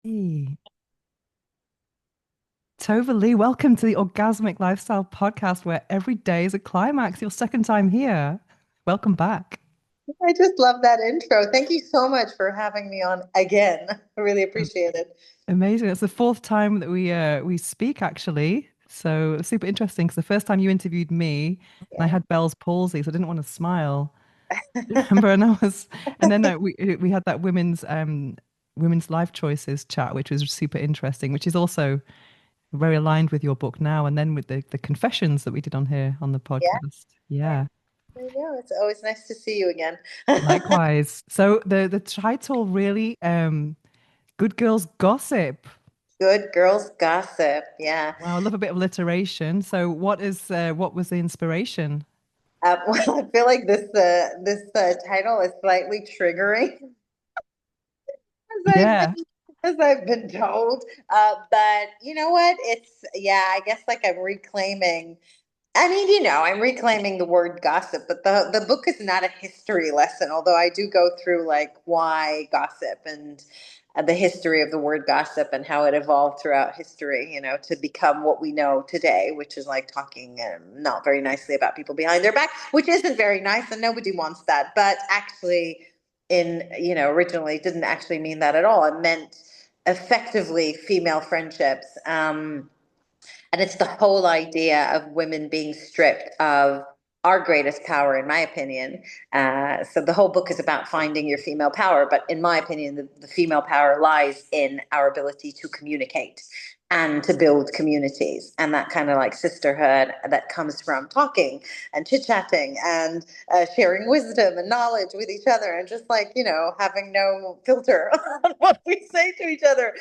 Hey, Tova Leigh, welcome to the Orgasmic Lifestyle Podcast, where every day is a climax. Your second time here. Welcome back. I just love that intro. Thank you so much for having me on again. I really Um, appreciate it. Amazing. It's the fourth time that we speak, actually. So it's super interesting because the first time you interviewed me, and I Yeah. had Bell's palsy, so I didn't want to smile. Remember? And then we had that women's life choices chat, which was super interesting, which is also very aligned with your book now, and then with the confessions that we did on here on the Yeah. podcast. Yeah. Yeah, I know. It's always nice to see you again. likewise. So the title really, Good Girls Gossip. Good girls gossip. Yeah. Wow, I love a bit of alliteration. So what was the inspiration? Well, I feel like this title is slightly triggering Yeah. as I've been told. But you know what? It's yeah. I guess like I'm reclaiming. I'm reclaiming the word gossip, but the book is not a history lesson, although I do go through like why gossip and the history of the word gossip and how it evolved throughout history, to become what we know today, which is like talking not very nicely about people behind their back, which isn't very nice and nobody wants that. But actually, originally didn't actually mean that at all. It meant effectively female friendships. And it's the whole idea of women being stripped of our greatest power, in my opinion. So the whole book is about finding your female power. But in my opinion, the female power lies in our ability to communicate and to build communities and that kind of like sisterhood that comes from talking and chit chatting and sharing wisdom and knowledge with each other and just like, having no filter on what we say to each other,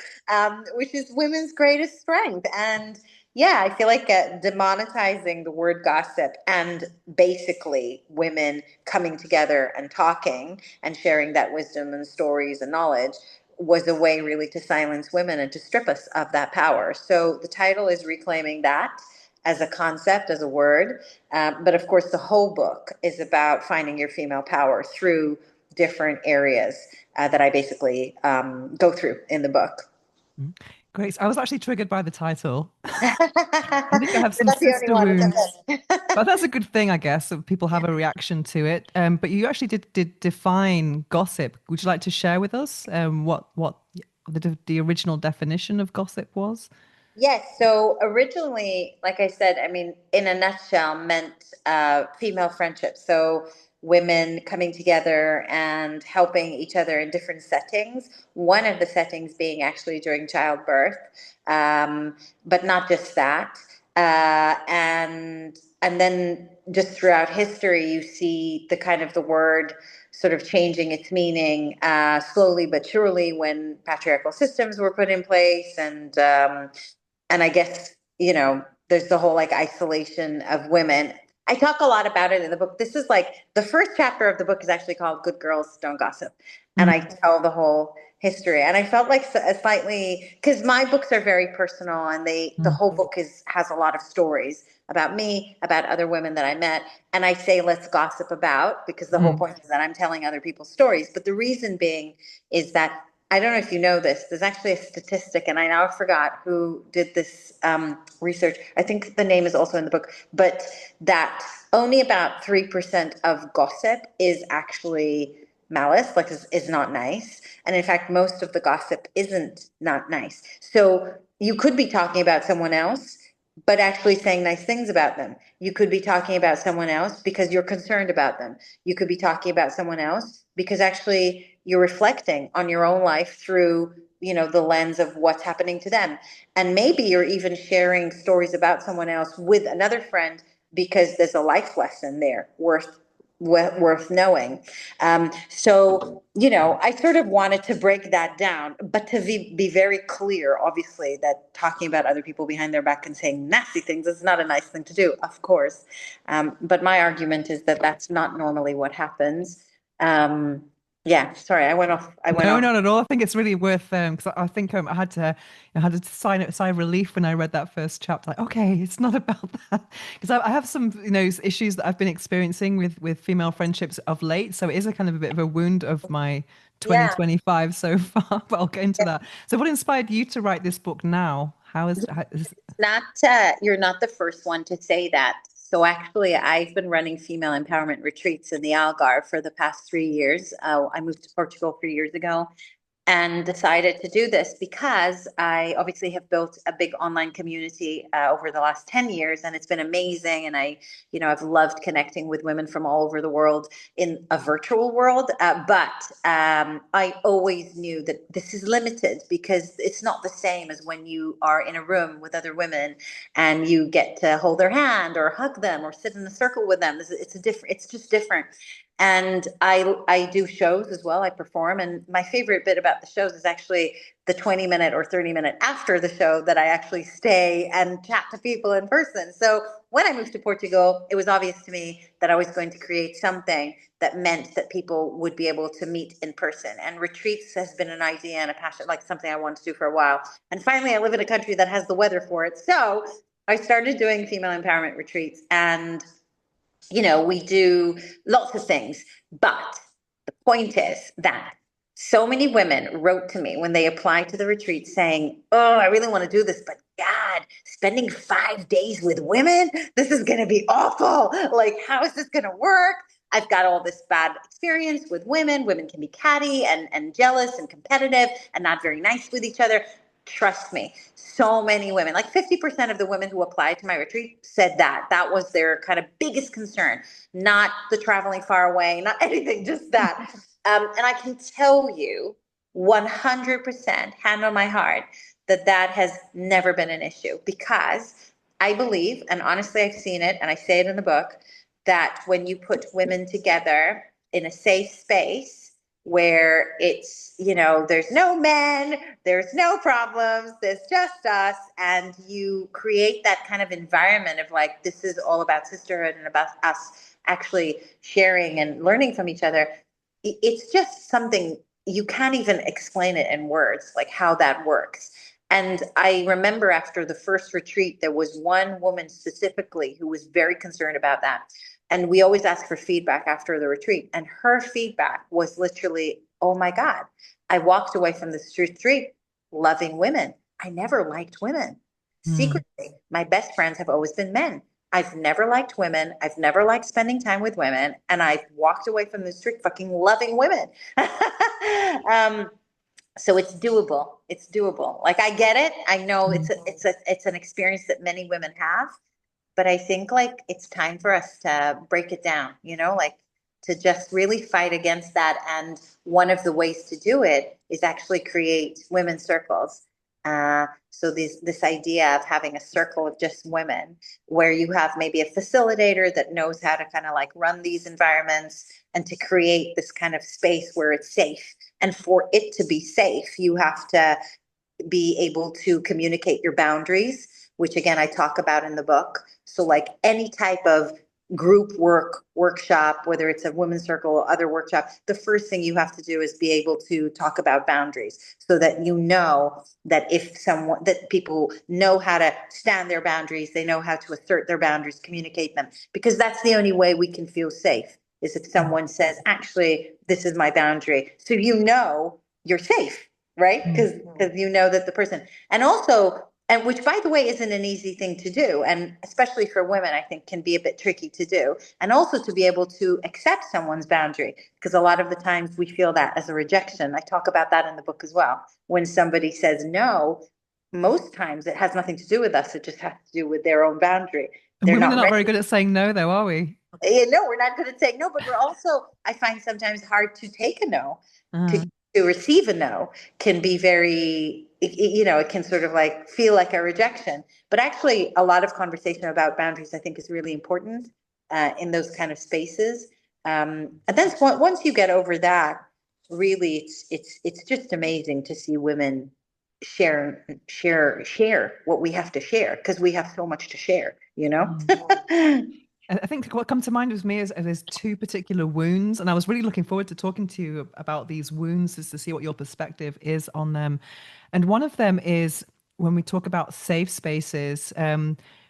which is women's greatest strength. And yeah, I feel like demonetizing the word gossip and basically women coming together and talking and sharing that wisdom and stories and knowledge was a way really to silence women and to strip us of that power. So the title is reclaiming that as a concept, as a word. But of course, the whole book is about finding your female power through different areas that I basically go through in the book. Mm. Great. So I was actually triggered by the title. You're I think I have some not the only sister one. It's wounds, okay. but that's a good thing, I guess, that people have a reaction to it. But you actually did define gossip. Would you like to share with us what the original definition of gossip was? Yes. So originally, like I said, I mean, in a nutshell, meant female friendship. So women coming together and helping each other in different settings. One of the settings being actually during childbirth, um, but not just that. And then just throughout history, you see the kind of the word sort of changing its meaning slowly but surely when patriarchal systems were put in place and I guess, there's the whole like isolation of women. I talk a lot about it in the book. This is like the first chapter of the book is actually called Good Girls Don't Gossip. And Mm, I tell the whole history. And I felt like a slightly, because my books are very personal and the mm, whole book has a lot of stories about me, about other women that I met. And I say, let's gossip about, because the whole mm, point is that I'm telling other people's stories. But the reason being is that I don't know if you know this. There's actually a statistic, and I now forgot who did this research. I think the name is also in the book, but that only about 3% of gossip is actually malice, like is not nice. And in fact, most of the gossip isn't not nice. So you could be talking about someone else, but actually saying nice things about them. You could be talking about someone else because you're concerned about them. You could be talking about someone else because actually you're reflecting on your own life through, the lens of what's happening to them. And maybe you're even sharing stories about someone else with another friend because there's a life lesson there worth knowing. So, I sort of wanted to break that down, but to be very clear, obviously, that talking about other people behind their back and saying nasty things is not a nice thing to do, of course. But my argument is that that's not normally what happens. Um, yeah, sorry, I went off. I went No, off. not at all. I think it's really worth because I think I had to sigh of relief when I read that first chapter. Like, okay, it's not about that because I have some issues that I've been experiencing with female friendships of late. So it is a kind of a bit of a wound of my Yeah. 2025 so far, but I'll get into that. So, what inspired you to write this book now? How is Not you're not the first one to say that. So actually, I've been running female empowerment retreats in the Algarve for the past 3 years. I moved to Portugal 3 years ago, and decided to do this because I obviously have built a big online community over the last 10 years, and it's been amazing. And I've loved connecting with women from all over the world in a virtual world. But I always knew that this is limited because it's not the same as when you are in a room with other women and you get to hold their hand or hug them or sit in a circle with them. It's just different. And I do shows as well. I perform, and my favorite bit about the shows is actually the 20-minute or 30-minute after the show that I actually stay and chat to people in person. So when I moved to Portugal, it was obvious to me that I was going to create something that meant that people would be able to meet in person. And retreats has been an idea and a passion, like something I wanted to do for a while. And finally, I live in a country that has the weather for it. So I started doing female empowerment retreats, and we do lots of things, but the point is that so many women wrote to me when they applied to the retreat saying, "Oh, I really want to do this, but God, spending 5 days with women, this is going to be awful. Like, how is this going to work? I've got all this bad experience with women. Women can be catty and jealous and competitive and not very nice with each other." Trust me, so many women, like 50% of the women who applied to my retreat said that was their kind of biggest concern, not the traveling far away, not anything, just that. And I can tell you 100% hand on my heart that that has never been an issue, because I believe, and honestly I've seen it and I say it in the book, that when you put women together in a safe space where there's no men, there's no problems, there's just us, and you create that kind of environment of like, this is all about sisterhood and about us actually sharing and learning from each other. It's just something you can't even explain it in words, like how that works. And I remember after the first retreat, there was one woman specifically who was very concerned about that. And we always ask for feedback after the retreat. And her feedback was literally, "Oh my God, I walked away from the retreat loving women. I never liked women. Mm. Secretly, my best friends have always been men. I've never liked women. I've never liked spending time with women. And I've walked away from the street fucking loving women." um, so it's doable. It's doable. Like, I get it. I know Mm. it's an experience that many women have, but I think like it's time for us to break it down, like to just really fight against that. And one of the ways to do it is actually create women's circles. So this idea of having a circle of just women, where you have maybe a facilitator that knows how to kind of like run these environments and to create this kind of space where it's safe. And for it to be safe, you have to be able to communicate your boundaries, which again I talk about in the book. So like any type of group workshop, whether it's a women's circle or other workshop, the first thing you have to do is be able to talk about boundaries, so that that people know how to stand their boundaries, they know how to assert their boundaries, communicate them, because that's the only way we can feel safe, is if someone says, "Actually, this is my boundary," so you're safe, right? Mm. Because you know that the person, and also, and which by the way isn't an easy thing to do, and especially for women I think can be a bit tricky to do, and also to be able to accept someone's boundary, because a lot of the times we feel that as a rejection. I talk about that in the book as well. When somebody says no, most times it has nothing to do with us, it just has to do with their own boundary. And They're women are not not very ready. good at saying no, though, are we? We're not going to take no, but we're also, I find sometimes hard to take a no. to Uh, to receive a no can be very, it can sort of like feel like a rejection. But actually a lot of conversation about boundaries I think is really important in those kind of spaces. And then once you get over that, really it's just amazing to see women share what we have to share, because we have so much to share. mm. I think what come to mind with me is there's two particular wounds, and I was really looking forward to talking to you about these wounds, just to see what your perspective is on them. And one of them is when we talk about safe spaces.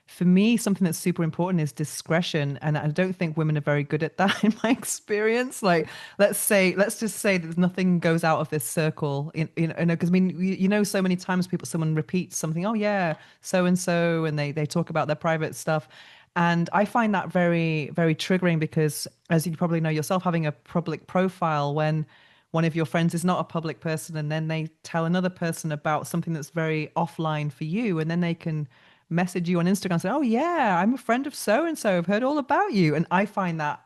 for me, something that's super important is discretion. And I don't think women are very good at that in my experience. Like, let's just say that nothing goes out of this circle, because I mean, so many times someone repeats something, oh, yeah, so and so, and they talk about their private stuff. And I find that very, very triggering because, as you probably know yourself, having a public profile when one of your friends is not a public person and then they tell another person about something that's very offline for you, and then they can message you on Instagram and say, oh yeah, I'm a friend of so and so, I've heard all about you. And I find that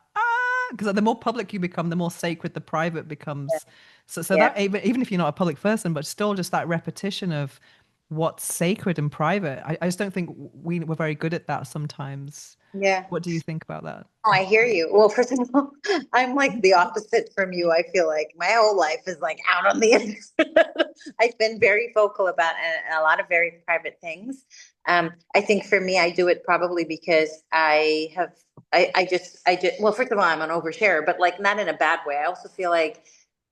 because the more public you become, the more sacred the private becomes. So Yeah. that even if you're not a public person, but still just that repetition of what's sacred and private, I just don't think we're very good at that sometimes. Yeah. What do you think about that? Oh, I hear you. Well, first of all, I'm like the opposite from you. I feel like my whole life is like out on the internet. I've been very vocal about a lot of very private things. I think for me, I do it probably because well, first of all, I'm an oversharer, but like not in a bad way. I also feel like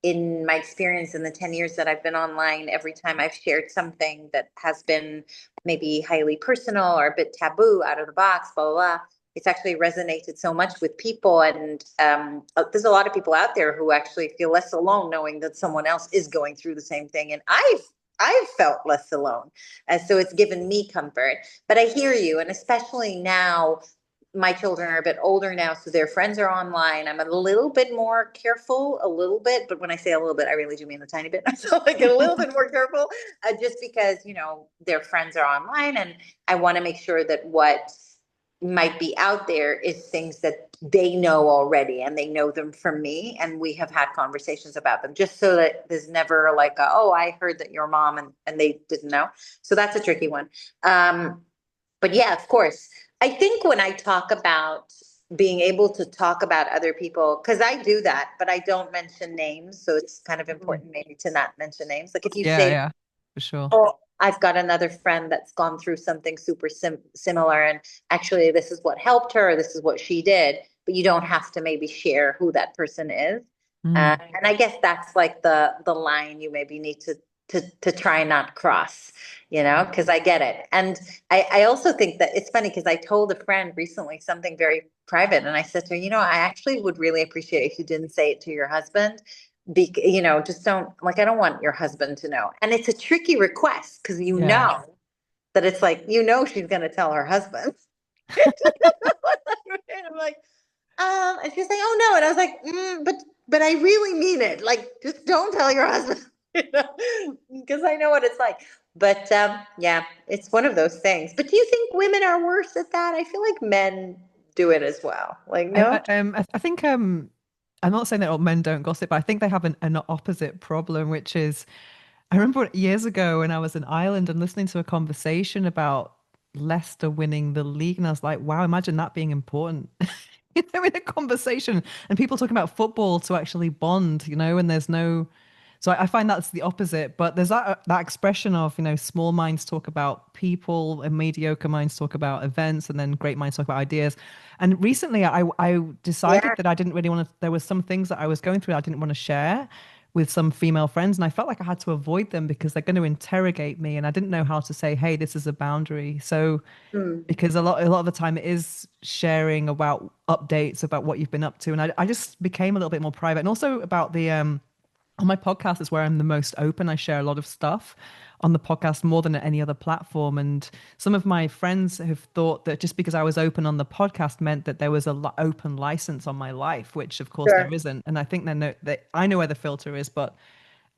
in my experience in the 10 years that I've been online, every time I've shared something that has been maybe highly personal or a bit taboo, out of the box, blah, blah, blah, it's actually resonated so much with people. And there's a lot of people out there who actually feel less alone knowing that someone else is going through the same thing. And I've felt less alone. So it's given me comfort. But I hear you. And especially now, my children are a bit older now, so their friends are online. I'm a little bit more careful, a little bit, but when I say a little bit, I really do mean a tiny bit. So like a little bit more careful, just because, their friends are online, and I want to make sure that what might be out there is things that they know already and they know them from me, and we have had conversations about them, just so that there's never like oh, I heard that your mom, and they didn't know. So that's a tricky one. But yeah, of course, I think when I talk about being able to talk about other people, because I do that, but I don't mention names, so it's kind of Mm. important maybe to not mention names. Like if you Yeah, say, yeah, for sure. oh, I've got another friend that's gone through something super similar, and actually, this is what helped her, or this is what she did, but you don't have to maybe share who that person is. Mm. And I guess that's like the line you maybe need to try and not cross, because I get it. And I also think that it's funny because I told a friend recently something very private, and I said to her, I actually would really appreciate if you didn't say it to your husband, just don't, like, I don't want your husband to know. And it's a tricky request because Yeah. that it's like, she's going to tell her husband. And I'm like, and she's like, oh no. And I was like, but I really mean it. Like, just don't tell your husband, because I know what it's like. But yeah, it's one of those things. But do you think women are worse at that? I feel like men do it as well. Like, no? I think I'm not saying that all men don't gossip, but I think they have an opposite problem, which is I remember years ago when I was in Ireland and listening to a conversation about Leicester winning the league, and I was like, wow, imagine that being important. In a conversation and people talking about football to actually bond, and there's no. So I find that's the opposite, but there's that expression of, small minds talk about people and mediocre minds talk about events, and then great minds talk about ideas. And recently I decided Yeah. that I didn't really want to, there was some things that I was going through I didn't want to share with some female friends, and I felt like I had to avoid them because they're going to interrogate me, and I didn't know how to say, hey, this is a boundary. So Hmm. because a lot of the time it is sharing about updates about what you've been up to, and I just became a little bit more private. And also about the on my podcast is where I'm the most open. I share a lot of stuff on the podcast more than at any other platform, and some of my friends have thought that just because I was open on the podcast meant that there was a open license on my life, which of course there Sure. isn't. And I think they know that I know where the filter is, but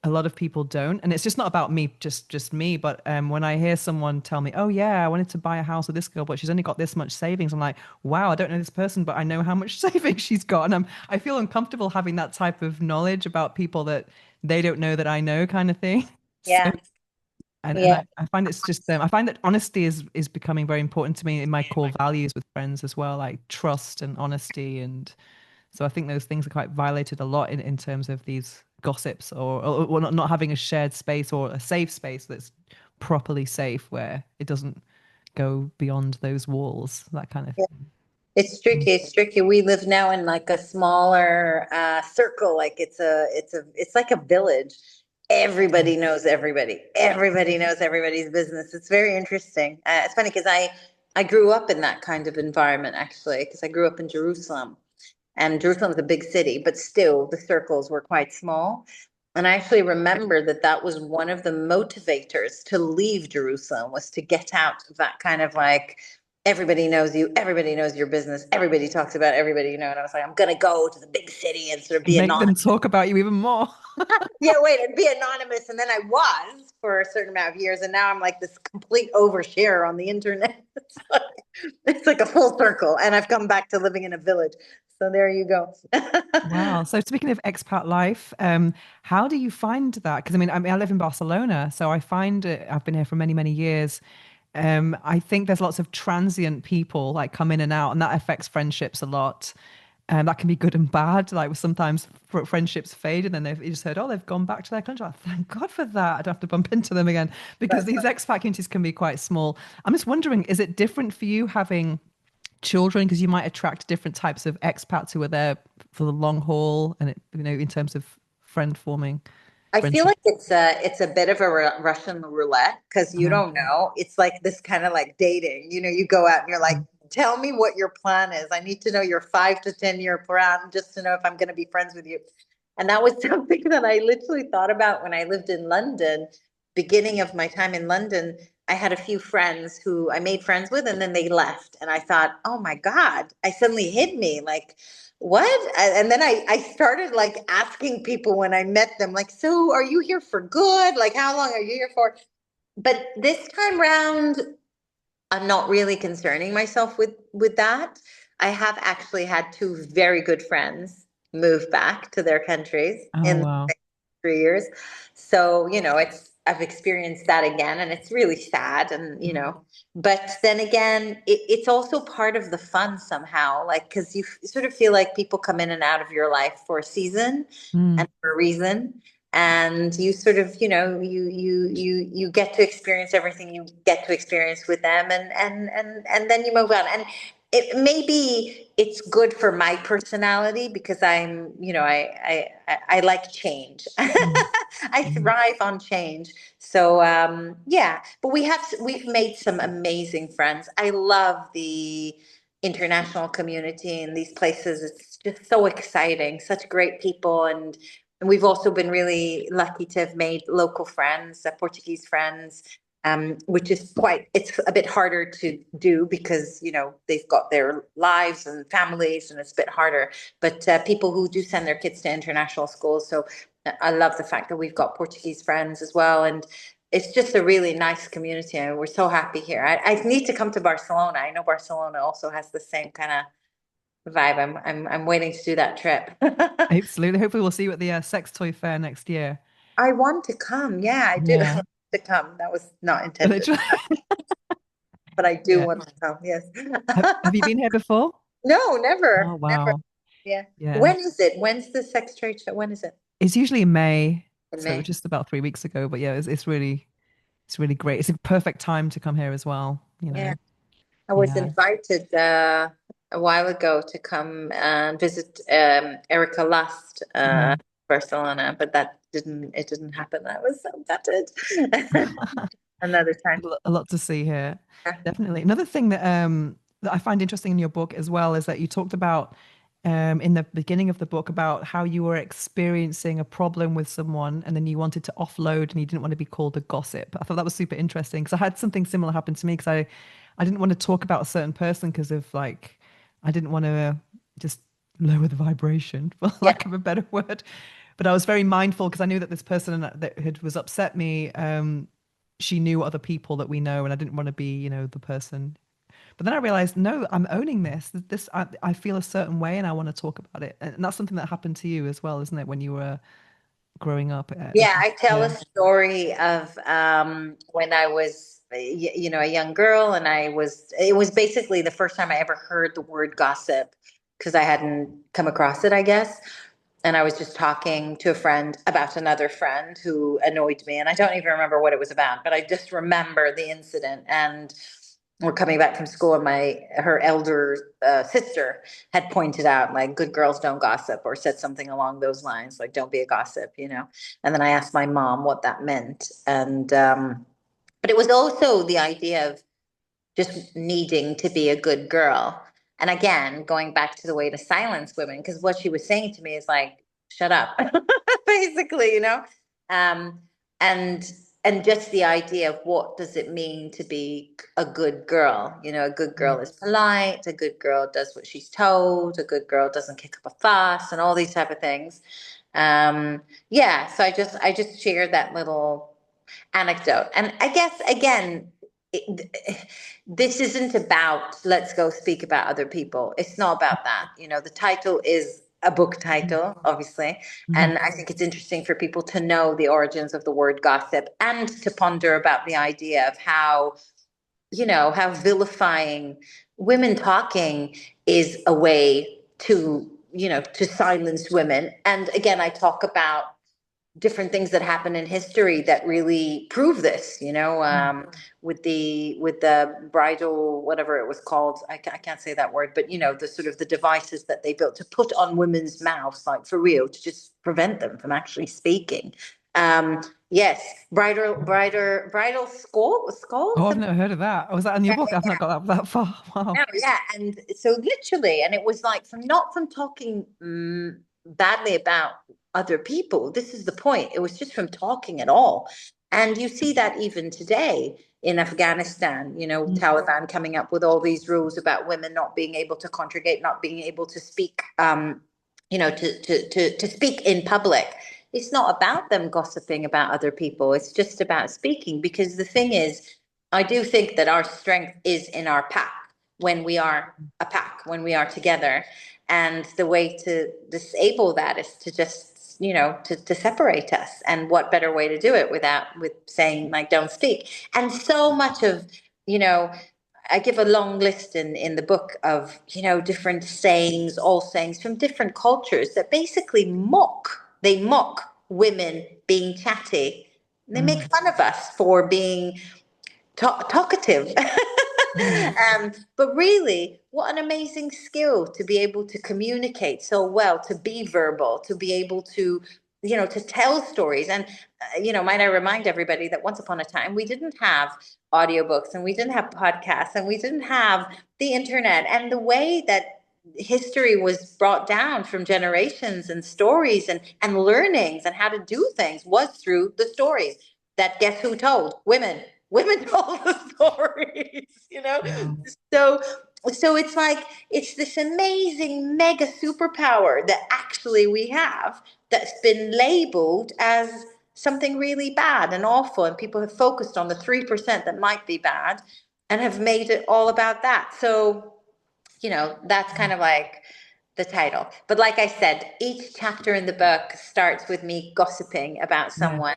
a lot of people don't. And it's just not about me, just me, but when I hear someone tell me, oh yeah, I wanted to buy a house with this girl, but she's only got this much savings, I'm like, wow, I don't know this person, but I know how much savings she's got. And I feel uncomfortable having that type of knowledge about people that they don't know that I know, kind of thing. So Yeah. and Yeah. I find it's just I find that honesty is becoming very important to me in my core values with friends as well, like trust and honesty. And so I think those things are quite violated a lot in terms of these gossips, or not having a shared space or a safe space that's properly safe where it doesn't go beyond those walls, that kind of thing. It's tricky. It's tricky. We live now in like a smaller circle. Like it's like a village. Mm. Everybody knows everybody. Everybody knows everybody's business. It's very interesting. It's funny because I grew up in that kind of environment actually, because I grew up in Jerusalem. And Jerusalem is a big city, but still the circles were quite small. And I actually remember that that was one of the motivators to leave Jerusalem was to get out of that kind of like everybody knows you, everybody knows your business, everybody talks about everybody, you know. And I was like, I'm gonna go to the big city and sort of be Make them anonymous. talk about you even more. Yeah, wait, and be anonymous. And then I was for a certain amount of years, and now I'm like this complete overshare on the internet. It's like a full circle, and I've come back to living in a village. So there you go. Wow. So speaking of expat life, how do you find that? Because I live in Barcelona, so I find it, I've been here for many, many years. I think there's lots of transient people like come in and out, and that affects friendships a lot. And that can be good and bad. Like sometimes friendships fade, and then you just heard, oh, they've gone back to their country. Like, thank God for that. I don't have to bump into them again because That's these expat communities can be quite small. I'm just wondering, is it different for you having children because you might attract different types of expats who are there for the long haul and in terms of friend forming I feel friendship. like it's a bit of a Russian roulette because you uh, don't know. It's like this kind of like dating. You know, you go out and you're like, mm, tell me what your plan is. I need to know your 5 to 10 year plan just to know if I'm going to be friends with you. And that was something that I literally thought about when I lived in London. Beginning of my time in London, I had a few friends who I made friends with, and then they left. And I thought, oh my God, I suddenly hit me like, what? And then I started like asking people when I met them, like, so are you here for good? Like, how long are you here for? But this time round, I'm not really concerning myself with that. I have actually had two very good friends move back to their countries oh in the wow. 3 years. So, it's I've experienced that again and it's really sad and but then again, it's also part of the fun somehow, like because you sort of feel like people come in and out of your life for a season Mm, and for a reason, and you sort of you get to experience everything you get to experience with them, and then you move on, and it maybe it's good for my personality because I'm I like change. mm, I mm, thrive on change. So yeah, but we've made some amazing friends. I love the international community in these places. It's just so exciting, such great people, and we've also been really lucky to have made local friends, Portuguese friends, which is it's a bit harder to do because, they've got their lives and families and it's a bit harder. But people who do send their kids to international schools. So I love the fact that we've got Portuguese friends as well. And it's just a really nice community. And we're so happy here. I need to come to Barcelona. I know Barcelona also has the same kind of vibe. I'm waiting to do that trip. absolutely. Hopefully we'll see you at the sex toy fair next year. I want to come. Yeah, I do Yeah. want to come. That was not intended, Literally. but I do Yeah. want to come. Yes. Have you been here before? No, never, Oh never. wow. Yeah. Yeah. When is it? When's the sex trade show? When is it? It's usually in May, In so May. just about 3 weeks ago. But yeah, it's really great. It's a perfect time to come here as well. Yeah. I was Yeah. invited a while ago to come and visit Erica Lust, Mm. Barcelona, but it didn't happen. I was so gutted. Another time. A lot to see here. Yeah. Definitely. Another thing that I find interesting in your book as well is that you talked about in the beginning of the book about how you were experiencing a problem with someone and then you wanted to offload and you didn't want to be called a gossip. I thought that was super interesting because I had something similar happen to me because I didn't want to talk about a certain person because of like I didn't want to just lower the vibration for Yeah. lack of a better word. But I was very mindful because I knew that this person that had was upset me. She knew other people that we know, and I didn't want to be, the person. But then I realized, no, I'm owning this. I feel a certain way, and I want to talk about it. And that's something that happened to you as well, isn't it? When you were growing up. Yeah, I tell a Yeah. story of when I was, a young girl, and it was basically the first time I ever heard the word gossip because I hadn't come across it, I guess. And I was just talking to a friend about another friend who annoyed me, and I don't even remember what it was about, but I just remember the incident. And we're coming back from school, and her elder sister had pointed out, like, good girls don't gossip, or said something along those lines, like, don't be a gossip. And then I asked my mom what that meant, and but it was also the idea of just needing to be a good girl. And again, going back to the way to silence women, because what she was saying to me is like, shut up, basically, you know? Um, and and just the idea of what does it mean to be a good girl? You know, a good girl is polite, a good girl does what she's told, a good girl doesn't kick up a fuss, and all these type of things. Um, yeah, so I just shared that little anecdote. And I guess again, this isn't about let's go speak about other people. It's not about that. You know, the title is a book title, obviously. Mhm. And I think it's interesting for people to know the origins of the word gossip and to ponder about the idea of how, you know, how vilifying women talking is a way to, you know, to silence women. And again, I talk about different things that happen in history that really prove this, you know, with the bridal, whatever it was called. I can't say that word, but you know, the sort of the devices that they built to put on women's mouths, like for real, to just prevent them from actually speaking. Yes, bridal skull, Oh, I've something. never heard of that. Oh, was that in your Yeah, book? I've not got that far. no, Wow. yeah, and so literally, and it was like from not from talking badly about other people. This is the point. It was just from talking at all, and you see that even today in Afghanistan. You know, Taliban coming up with all these rules about women not being able to congregate, not being able to speak. You know, to speak in public. It's not about them gossiping about other people. It's just about speaking because the thing is, I do think that our strength is in our pack when we are a pack, when we are together. And the way to disable that is to just, you know, to separate us. And what better way to do it without with saying like don't speak. And so much of, you know, I give a long list in the book of, you know, different sayings, all sayings from different cultures that basically they mock women being chatty. They make Mm. fun of us for being talkative. Mm. But really, what an amazing skill to be able to communicate so well, to be verbal, to be able to, you know, to tell stories. And, you know, might I remind everybody that once upon a time, we didn't have audiobooks and we didn't have podcasts and we didn't have the internet. And the way that history was brought down from generations and stories and learnings and how to do things was through the stories that guess who told? Women told the stories, you know? Wow. So so it's like it's this amazing mega superpower that actually we have that's been labeled as something really bad and awful, and people have focused on the 3% that might be bad and have made it all about that. So you know, that's kind of like the title. But like I said, each chapter in the book starts with me gossiping about Yeah. someone.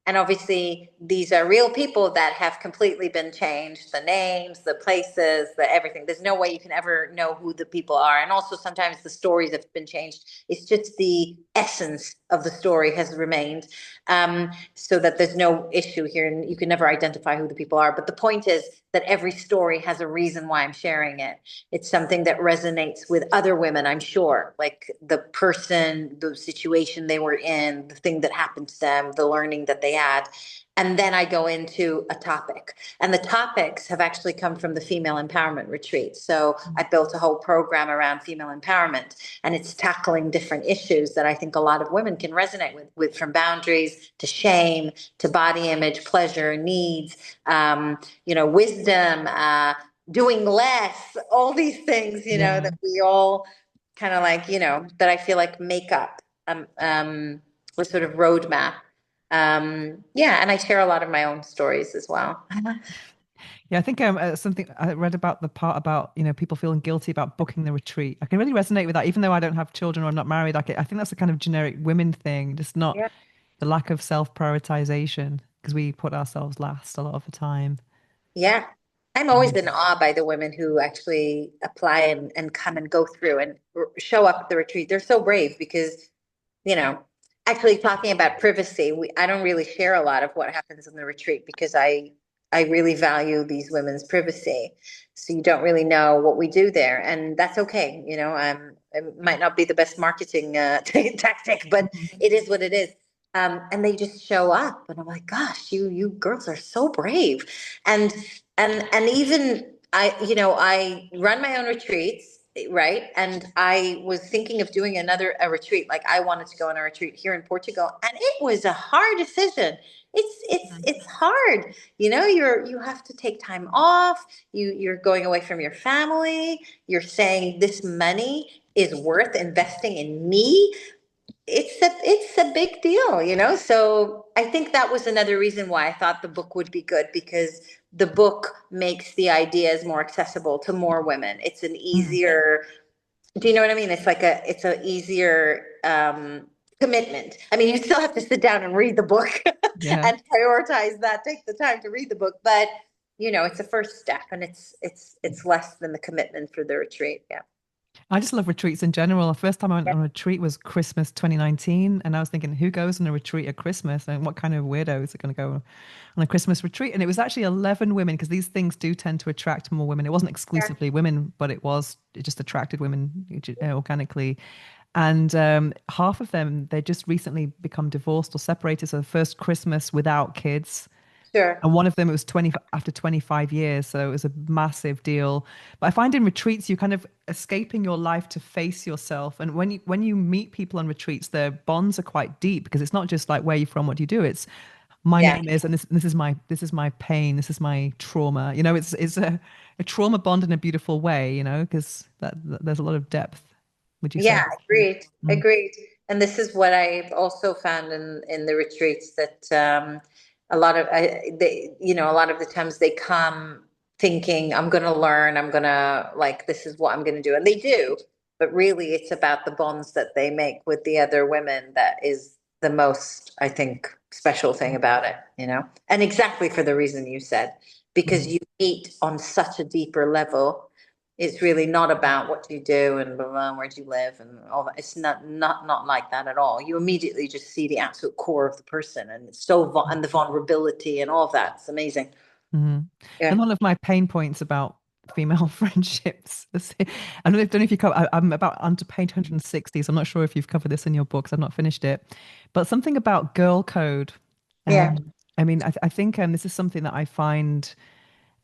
And obviously, these are real people that have completely been changed, the names, the places, the everything. There's no way you can ever know who the people are. And also, sometimes the stories have been changed. It's just the essence of the story has remained, so that there's no issue here. And you can never identify who the people are. But the point is that every story has a reason why I'm sharing it. It's something that resonates with other women, I'm sure, like the person, the situation they were in, the thing that happened to them, the learning that they had. And then I go into a topic. And the topics have actually come from the female empowerment retreat. So I built a whole program around female empowerment, and it's tackling different issues that I think a lot of women can resonate with from boundaries to shame to body image, pleasure, needs, you know, wisdom, doing less, all these things, you know, Yeah. that we all kind of like, you know, that I feel like make up a sort of roadmap. Yeah, and I share a lot of my own stories as well. Yeah, I think something I read about the part about, people feeling guilty about booking the retreat. I can really resonate with that, even though I don't have children or I'm not married. I think that's a kind of generic women thing, just not Yeah. the lack of self-prioritization because we put ourselves last a lot of the time. Yeah. I'm always Mm. in awe by the women who actually apply and come and go through and show up at the retreat. They're so brave because, you know, actually talking about privacy, I don't really share a lot of what happens in the retreat because I really value these women's privacy. So you don't really know what we do there, and that's okay. You know, it might not be the best marketing tactic, but it is what it is. And they just show up, and I'm like, gosh, you girls are so brave, and even I run my own retreats, right? And I was thinking of doing a retreat. Like I wanted to go on a retreat here in Portugal, and it was a hard decision. It's hard. You have to take time off. You're going away from your family. You're saying this money is worth investing in me. It's a big deal. So I think that was another reason why I thought the book would be good, because the book makes the ideas more accessible to more women. It's an Mm. easier, do you know what I mean? It's a easier commitment. I mean, you still have to sit down and read the book Yeah. and prioritize that, take the time to read the book, but it's a first step, and it's less than the commitment for the retreat. Yeah. I just love retreats in general. The first time I went on a retreat was Christmas 2019. And I was thinking, who goes on a retreat at Christmas? And what kind of weirdos are going to go on a Christmas retreat? And it was actually 11 women, because these things do tend to attract more women. It wasn't Yeah. exclusively women, but it just attracted women organically. And half of them, they just recently become divorced or separated. So the first Christmas without kids. Sure. And one of them, it was 20 after 25 years. So it was a massive deal. But I find in retreats, you kind of escaping your life to face yourself. And when you meet people on retreats, their bonds are quite deep, because it's not just like, where are you from? What do you do? It's my Yeah. name is, and this is my pain. This is my trauma. It's a trauma bond in a beautiful way, because there's a lot of depth. Would you say Yeah, that's true? agreed. Mm, Agreed. And this is what I've also found in the retreats, that a lot of a lot of the times they come thinking, I'm going to learn, I'm going to, like, this is what I'm going to do, and they do. But really, it's about the bonds that they make with the other women that is the most, I think, special thing about it. And exactly for the reason you said, because mm, you meet on such a deeper level. It's really not about what you do and blah, blah, where do you live and all that. It's not like that at all. You immediately just see the absolute core of the person, and it's and the vulnerability and all of that. It's amazing. mm. Yeah. And one of my pain points about female friendships. I don't know if you cover. I'm about onto page 160, so I'm not sure if you've covered this in your books. I've not finished it, but something about girl code. Yeah. I mean, I think this is something that I find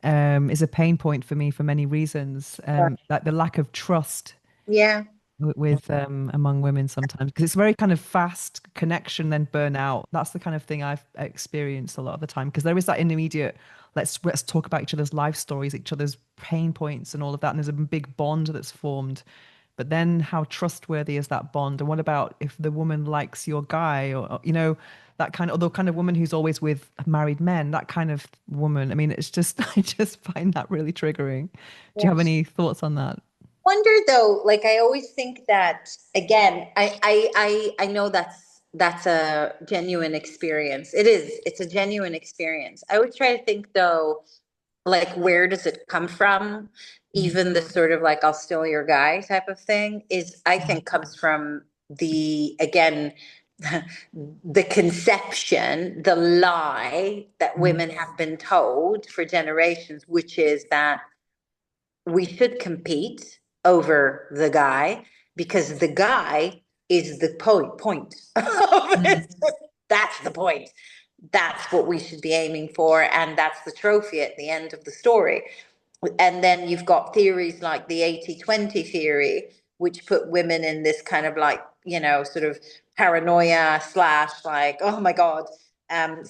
is a pain point for me for many reasons. Like the lack of trust Yeah. with among women sometimes, because it's very kind of fast connection, then burnout. That's the kind of thing I've experienced a lot of the time, because there is that intermediate, let's talk about each other's life stories, each other's pain points and all of that, and there's a big bond that's formed. But then how trustworthy is that bond? And what about if the woman likes your guy, or that kind of, or the kind of woman who's always with married men, that kind of woman. I mean, it's just I just find that really triggering. Do you Yeah. have any thoughts on that? Wonder though, like I always think that, again, I know that's a genuine experience. It is. It's a genuine experience. I would try to think though, like, where does it come from? Mm, Even the sort of like, I'll steal your guy type of thing is, I mm, think, comes from again, the conception, the lie that mm, women have been told for generations, which is that we should compete over the guy, because the guy is the point of mm, it. That's the point. That's what we should be aiming for, and that's the trophy at the end of the story. And then you've got theories like the 80-20 theory, which put women in this kind of like, sort of paranoia slash like, oh my God, how do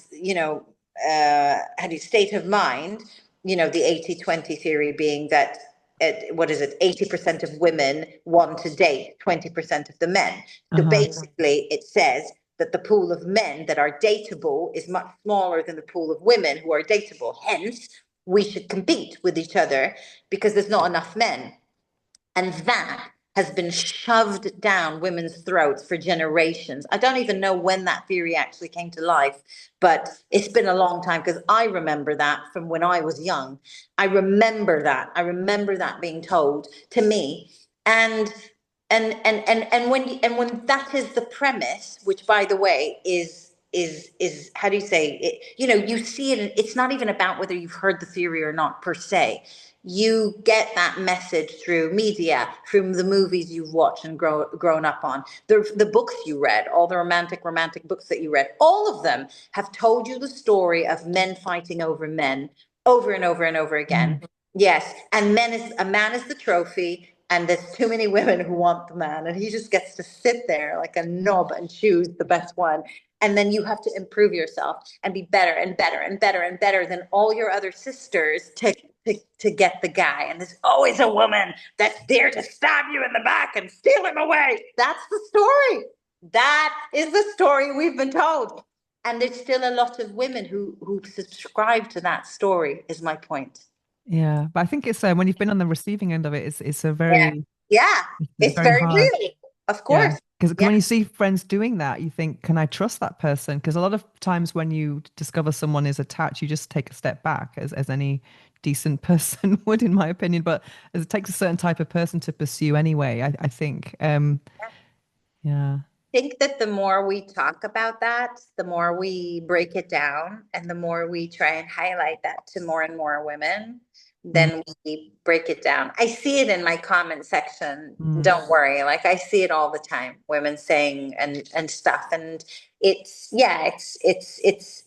you state of mind, the 80-20 theory being that, what is it, 80% of women want to date 20% of the men. So uh-huh. basically, it says that the pool of men that are dateable is much smaller than the pool of women who are dateable. Hence, we should compete with each other because there's not enough men. And that has been shoved down women's throats for generations. I don't even know when that theory actually came to life, but it's been a long time, because I remember that from when I was young. I remember that. I remember that being told to me. And when that is the premise, which, by the way, is how do you say it? You see it. It's not even about whether you've heard the theory or not per se. You get that message through media, from the movies you've watched and grown up on, the books you read, all the romantic books that you read. All of them have told you the story of men fighting over men over and over and over again. Yes, and men is a man is the trophy, and there's too many women who want the man, and he just gets to sit there like a knob and choose the best one. And then you have to improve yourself and be better and better and better and better than all your other sisters to get the guy. And there's always a woman that's there to stab you in the back and steal him away. That's the story. That is the story we've been told. And there's still a lot of women who subscribe to that story, is my point. Yeah, but I think it's when you've been on the receiving end of it, it's a Yeah. very Yeah. it's It's very very hard. real. Of Yeah, course. because Yeah. when you see friends doing that, you think, can I trust that person? Because a lot of times when you discover someone is attached, you just take a step back, as any decent person would, in my opinion. But it takes a certain type of person to pursue anyway. I think. Yeah, Think that the more we talk about that, the more we break it down and the more we try and highlight that to more and more women, mm, then we break it down. I see it in my comment section. mm, Don't worry. Like I see it all the time, women saying and stuff. And it's yeah, it's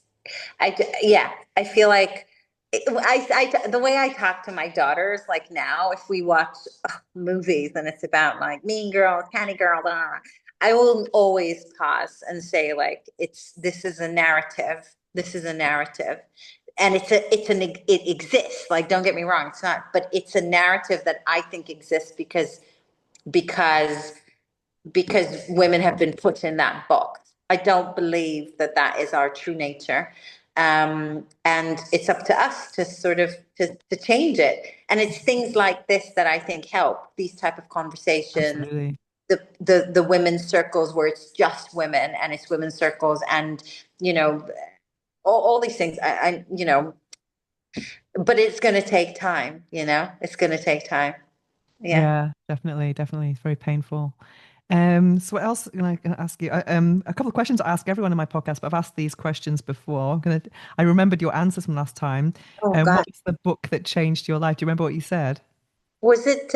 yeah, I feel like the way I talk to my daughters, like now, if we watch movies and it's about like Mean Girl, Candy Girl, blah, blah, blah, I will always pause and say like, this is a narrative. This is a narrative. And it exists. Like, don't get me wrong, it's not, but it's a narrative that I think exists because because women have been put in that box. I don't believe that that is our true nature. And it's up to us to sort of to change it. And it's things like this that I think help these type of conversations, absolutely. the women's circles where it's just women and it's women's circles and you know all these things I but it's going to take time, it's going to take time. Yeah. Yeah, definitely, definitely. It's very painful. So what else can I gonna ask you? A couple of questions I ask everyone in my podcast, but I've asked these questions before. I remembered your answers from last time. Oh God. What was the book that changed your life? Do you remember what you said? Was it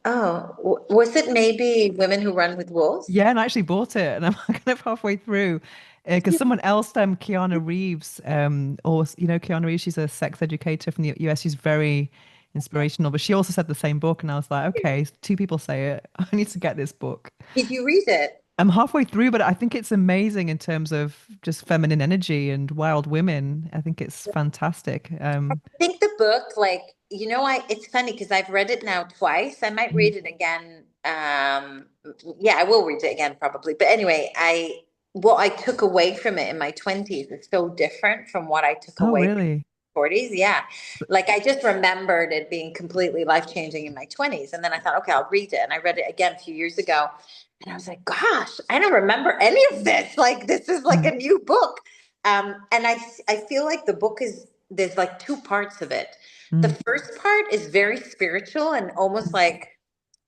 was it maybe Women Who Run with Wolves? Yeah, and I actually bought it, and I'm kind of halfway through because someone else, Keanu Reeves, or Keanu Reeves, she's a sex educator from the US. She's very inspirational, but she also said the same book, and I was like, okay, two people say it. I need to get this book. Did you read it? I'm halfway through, but I think it's amazing in terms of just feminine energy and wild women. I think it's fantastic. I think the book, like, it's funny because I've read it now twice. I might Mm. read it again. Yeah, I will read it again probably. But anyway, what I took away from it in my 20s is so different from what I took Oh, away from really? 40s. Yeah. Like I just remembered it being completely life-changing in my 20s. And then I thought, okay, I'll read it. And I read it again a few years ago. And I was like, gosh, I don't remember any of this. Like this is like Mm. a new book. And I feel like the book there's like two parts of it. The Mm. first part is very spiritual and almost like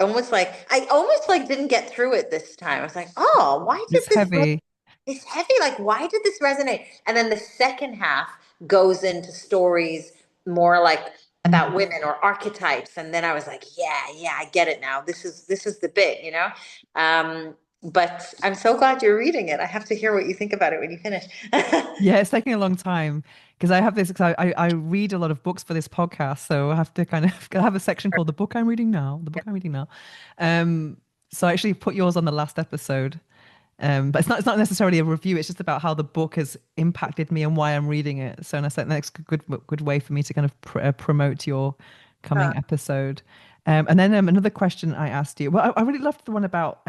I almost like didn't get through it this time. I was like, oh, why did It's this heavy. it's heavy. Like, why did this resonate? And then the second half goes into stories more like about Mm. women or archetypes. And then I was like, yeah, yeah, I get it now. This is the bit. But I'm so glad you're reading it. I have to hear what you think about it when you finish. Yeah, it's taking a long time because I have this. 'Cause I read a lot of books for this podcast, so I have to kind of I have a section called "The Book I'm Reading Now." The book I'm reading now. Um, so I actually put yours on the last episode. But it's not necessarily a review. It's just about how the book has impacted me and why I'm reading it. So, and I said that's a good way for me to kind of promote your Uh, coming episode. And then another question I asked you. Well, I really loved the one about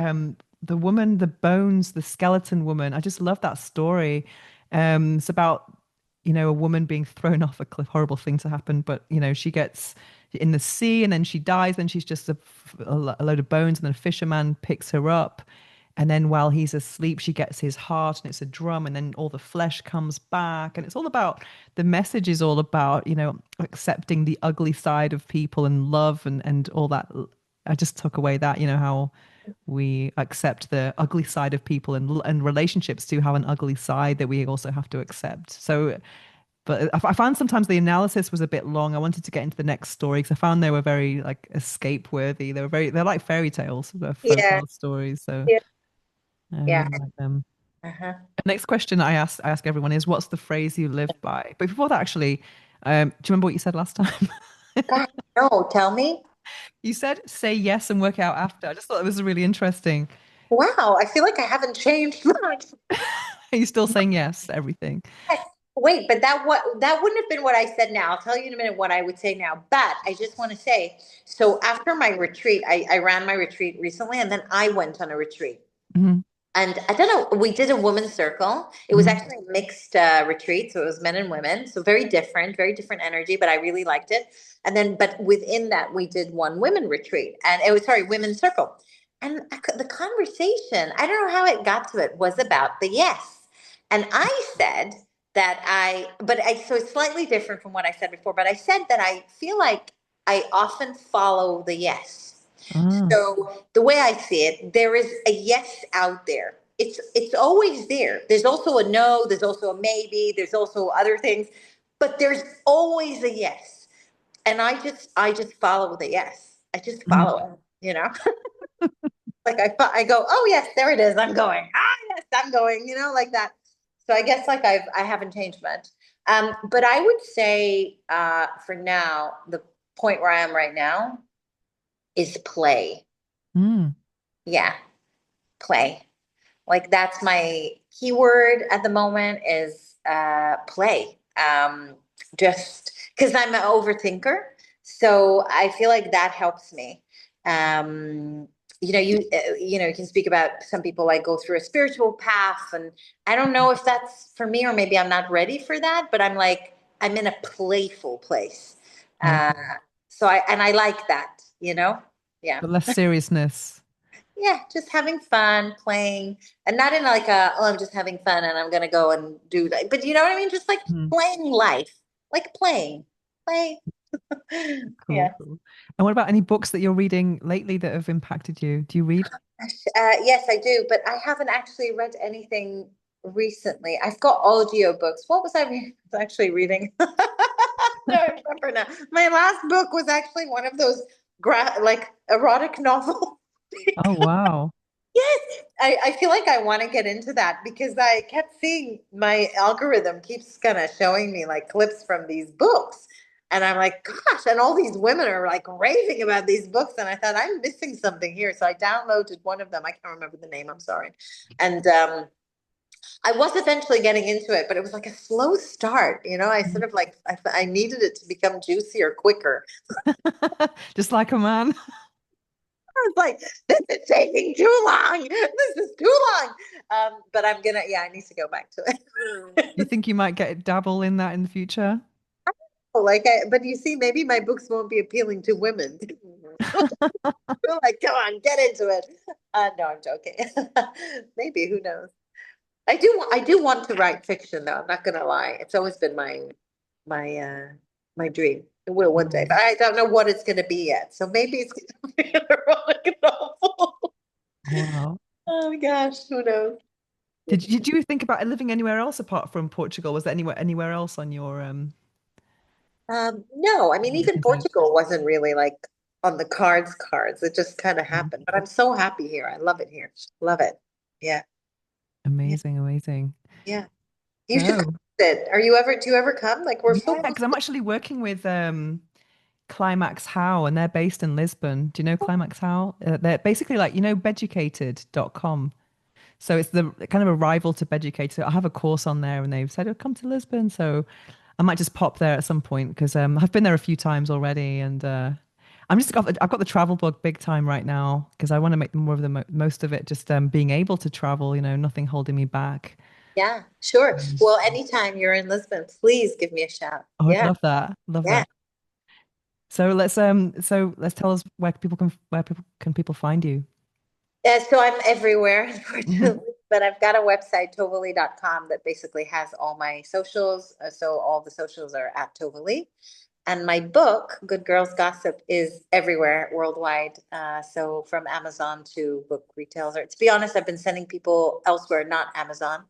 the woman, the bones, the skeleton woman. I just love that story. It's about a woman being thrown off a cliff. Horrible thing to happen, but she gets in the sea and then she dies. Then she's just a load of bones, and then a fisherman picks her up. And then while he's asleep, she gets his heart and it's a drum, and then all the flesh comes back. And it's all about the message is all about, accepting the ugly side of people and love and all that. I just took away that, how we accept the ugly side of people and relationships do have an ugly side that we also have to accept. So, but I found sometimes the analysis was a bit long. I wanted to get into the next story because I found they were very like escape worthy. They're like fairy tales, they're yeah, folklore stories. So. yeah, I yeah. really like them. Uh-huh. The next question I ask everyone is, what's the phrase you live by? But before that, actually, do you remember what you said last time? God, no, tell me. You said say yes and work out after. I just thought it was really interesting. Wow, I feel like I haven't changed much. Are you still saying yes to everything? Yes. Wait, but that wouldn't have been what I said now. I'll tell you in a minute what I would say now. But I just want to say, so after my retreat, I ran my retreat recently, and then I went on a retreat. Hmm. And I don't know, we did a women's circle. It was Hmm. actually a mixed retreat. So it was men and women. So very different energy, but I really liked it. And then, but within that, we did one women retreat and it was, sorry, women's circle. And the conversation, I don't know how it got to it, was about the yes. And I said so it's slightly different from what I said before, but I said that I feel like I often follow the yes. Ah. So the way I see it, there is a yes out there. It's always there. There's also a no, there's also a maybe, there's also other things, but there's always a yes. And I just follow the yes. I just Mhm. follow it, you know? Like I go, "Oh yes, there it is. I'm going. Ah yes, I'm going," like that. So I guess like I haven't changed much. But I would say for now, the point where I am right now is play. Mm. Yeah, play. Like that's my keyword at the moment is play. Just because I'm an overthinker, so I feel like that helps me. Um, you can speak about some people like go through a spiritual path, and I don't know if that's for me or maybe I'm not ready for that. But I'm like I'm in a playful place, uh, Okay. so I like that. Yeah. But less seriousness. Yeah, just having fun, playing, and not in like I'm just having fun and I'm gonna go and do that. But you know what I mean? Just like Mm. playing life, like playing, play. Cool, Yeah. cool. And what about any books that you're reading lately that have impacted you? Do you read? Yes, I do, but I haven't actually read anything recently. I've got audio books. What was I actually reading? No, I remember now. My last book was actually one of those like erotic novels. Oh, wow. Yes, I feel like I want to get into that because I kept seeing my algorithm keeps kind of showing me like clips from these books. And I'm like, gosh, and all these women are like raving about these books. And I thought, I'm missing something here. So I downloaded one of them. I can't remember the name. I'm sorry. And I was eventually getting into it, but it was like a slow start. I sort of like, I needed it to become juicier quicker. Just like a man. I was like, this is taking too long. This is too long. But yeah, I need to go back to Do you it. think you might get dabble in that in the future? But you see, maybe my books won't be appealing to women. Like, come on, get into it. No, I'm joking. Maybe, who knows? I do want to write fiction, though. I'm not gonna lie. It's always been my my dream. It will one day, Mm. but I don't know what it's gonna be yet. So maybe it's gonna be an erotic novel. Wow. Oh my gosh, who knows? Did you think about living anywhere else apart from Portugal? Was there anywhere else on your No, I mean, even looking to? Portugal wasn't really like on the cards. It just kind of Mm. happened. But I'm so happy here. I love it here. Love it. Yeah. Yeah. Amazing, amazing. Yeah. You should come So, visit. Do you ever come? Like we're so yeah, close because I'm to actually working with Climax How, and they're based in Lisbon. Do you know Climax How? They're basically like, beducated.com. So it's the kind of a rival to Beducated. So I have a course on there and they've said, oh, come to Lisbon. So I might just pop there at some point because I've been there a few times already. And I've got the travel bug big time right now because I want to make more of the most of it. Just being able to travel, nothing holding me back. Yeah, sure. Um, Well, anytime you're in Lisbon, please give me a shout. I would Yeah. love that. Love Yeah. that. So let's tell us where people find you. So I'm everywhere, Mhm. unfortunately, but I've got a website, tovaleigh.com, that basically has all my socials. So all the socials are at Tova Leigh. And my book, Good Girls Gossip, is everywhere worldwide. So from Amazon to book retailers. To be honest, I've been sending people elsewhere, not Amazon.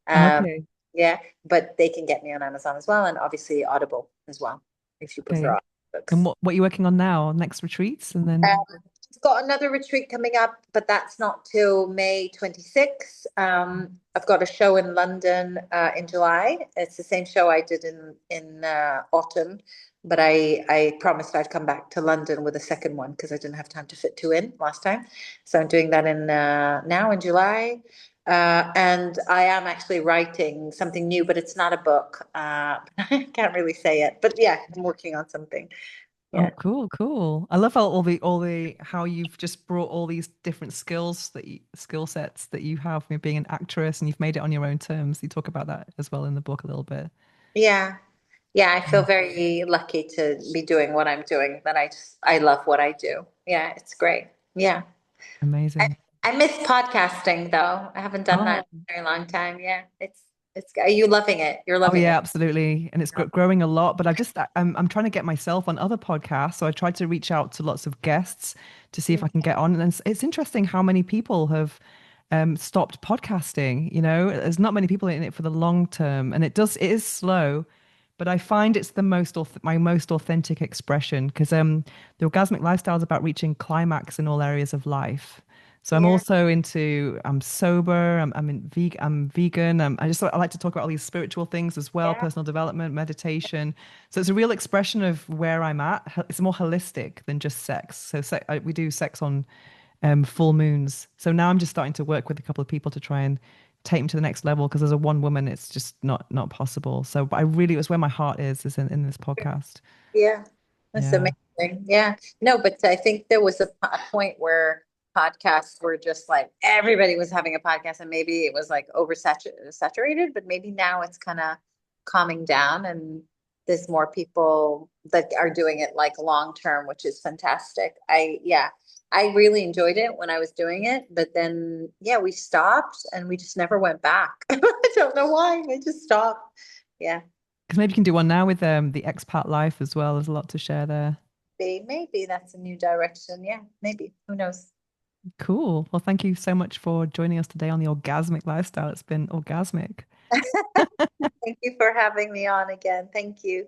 Um, Okay. yeah, but they can get me on Amazon as well, and obviously Audible as well, if you prefer Okay. And audiobooks. what are you working on now? Next retreats and Um, then I've got another retreat coming up, but that's not till May 26th. I've got a show in London in July. It's the same show I did in autumn, but I promised I'd come back to London with a second one because I didn't have time to fit two in last time. So I'm doing that in now in July. And I am actually writing something new, but it's not a book. I can't really say it, but yeah, I'm working on something. Oh, Yeah. cool, cool. I love how all the how you've just brought all these different skills skill sets that you have with being an actress and you've made it on your own terms. You talk about that as well in the book a little bit. Yeah. Yeah, I feel very lucky to be doing what I'm doing, that I love what I do. Yeah, it's great. Yeah. I, Amazing. I miss podcasting though. I haven't done that Oh, in a very long time. Yeah. It's are you loving it? You're oh loving yeah, it. absolutely. And it's growing a lot, but I'm trying to get myself on other podcasts. So I tried to reach out to lots of guests to see if I can get on. And it's interesting how many people have stopped podcasting. You know, there's not many people in it for the long term, and it is slow, but I find it's the my most authentic expression because the orgasmic lifestyle is about reaching climax in all areas of life. So I'm Yeah. also into I'm sober, I'm vegan. I like to talk about all these spiritual things as well, Yeah. personal development, meditation. So it's a real expression of where I'm at. It's more holistic than just sex. So we do sex on full moons. So now I'm just starting to work with a couple of people to try and take them to the next level because as a one woman, it's just not possible. So but I really, it was where my heart is in this podcast. Yeah, that's Yeah. amazing. Yeah. No, but I think there was a point where podcasts were just like everybody was having a podcast and maybe it was like saturated, but maybe now it's kind of calming down and there's more people that are doing it like long term, which is fantastic. Yeah, I really enjoyed it when I was doing it, but then, yeah, we stopped and we just never went back. I don't know why. I just stopped. Yeah. Because maybe you can do one now with the expat life as well. There's a lot to share there. Maybe that's a new direction. Yeah, maybe. Who knows? Cool. Well, thank you so much for joining us today on the orgasmic lifestyle. It's been orgasmic. Thank you for having me on again. Thank you.